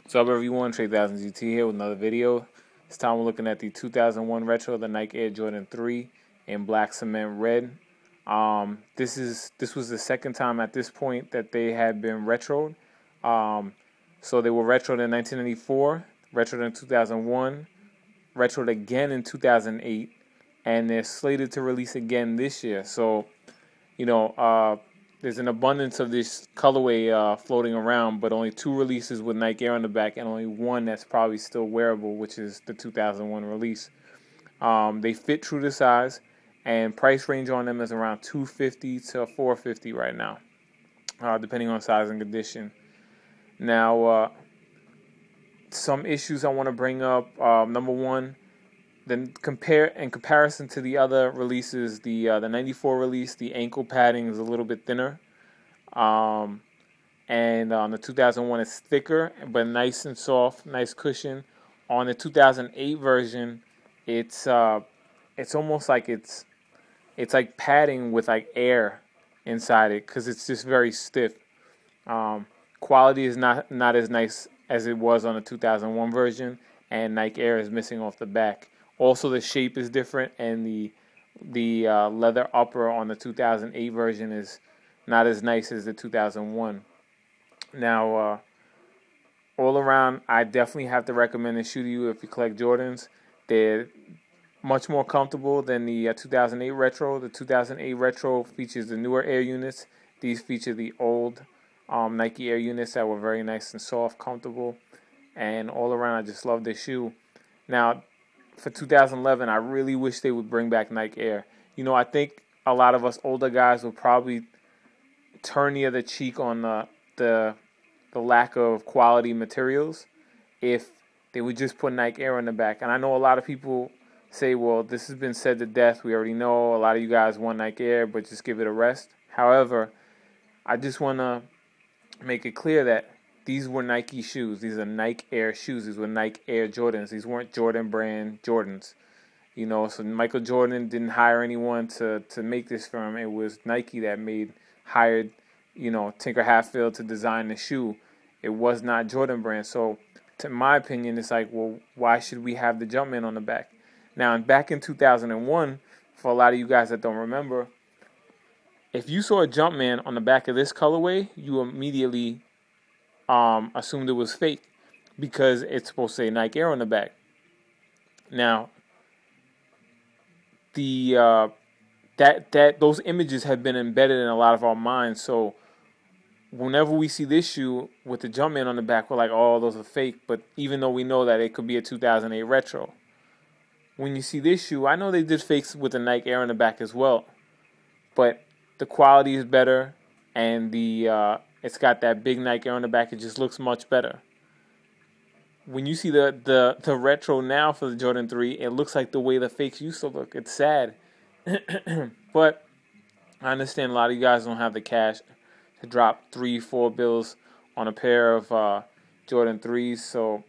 What's up, everyone? Trey 1000 GT here with another video. This time we're looking at the 2001 retro, the Nike Air Jordan 3 in black cement red. This was the second time at this point that they had been retroed. So they were retroed in 1994, retroed in 2001, retroed again in 2008, and they're slated to release again this year. So, there's an abundance of this colorway floating around, but only 2 releases with Nike Air on the back, and only 1 that's probably still wearable, which is the 2001 release. They fit true to size, and price range on them is around $250 to $450 right now, depending on size and condition. Now, some issues I want to bring up. Number one, in comparison to the other releases, the 94 release, the ankle padding is a little bit thinner, and on the 2001 it's thicker but nice and soft, nice cushion. On the 2008 version, it's almost like it's like padding with like air inside it, because it's just very stiff. Quality is not as nice as it was on the 2001 version, and Nike Air is missing off the back. Also, the shape is different, and the leather upper on the 2008 version is not as nice as the 2001. Now, all around, I definitely have to recommend this shoe to you if you collect Jordans. They're much more comfortable than the 2008 retro. The 2008 retro features the newer Air units. These feature the old Nike Air units that were very nice and soft, comfortable, and all around, I just love this shoe. Now, for 2011, I really wish they would bring back Nike Air. I think a lot of us older guys will probably turn the other cheek on the lack of quality materials if they would just put Nike Air on the back. And I know a lot of people say, well, this has been said to death. We already know a lot of you guys want Nike Air, but just give it a rest. However, I just want to make it clear that these were Nike shoes. These are Nike Air shoes. These were Nike Air Jordans. These weren't Jordan brand Jordans. So Michael Jordan didn't hire anyone to make this for him. It was Nike that hired, Tinker Hatfield to design the shoe. It was not Jordan brand. So, to my opinion, it's like, well, why should we have the Jumpman on the back? Now, back in 2001, for a lot of you guys that don't remember, if you saw a Jumpman on the back of this colorway, you immediately assumed it was fake, because it's supposed to say Nike Air on the back. Now, those images have been embedded in a lot of our minds. So whenever we see this shoe with the Jumpman on the back, we're like, oh, those are fake. But even though we know that it could be a 2008 retro, when you see this shoe, I know they did fakes with the Nike Air on the back as well, but the quality is better, and it's got that big Nike Air on the back. It just looks much better. When you see the retro now for the Jordan 3, it looks like the way the fakes used to look. It's sad. But I understand a lot of you guys don't have the cash to drop 3-4 bills on a pair of Jordan 3s. So,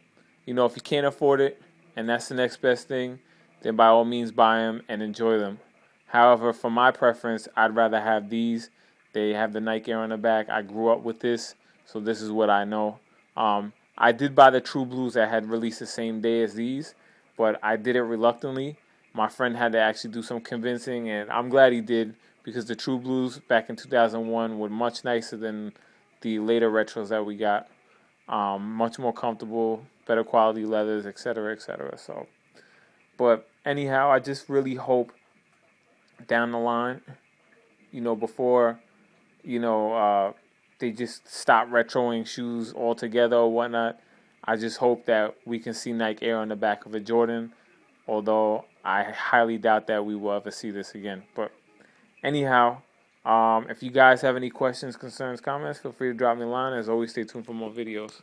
if you can't afford it and that's the next best thing, then by all means buy them and enjoy them. However, for my preference, I'd rather have these. They have the Nike Air on the back. I grew up with this, so this is what I know. I did buy the True Blues that had released the same day as these, but I did it reluctantly. My friend had to actually do some convincing, and I'm glad he did, because the True Blues back in 2001 were much nicer than the later retros that we got. Much more comfortable, better quality leathers, etc., etc. So, but anyhow, I just really hope down the line, before they just stop retroing shoes altogether or whatnot, I just hope that we can see Nike Air on the back of a Jordan, although I highly doubt that we will ever see this again. But anyhow, if you guys have any questions, concerns, comments, feel free to drop me a line. As always, stay tuned for more videos.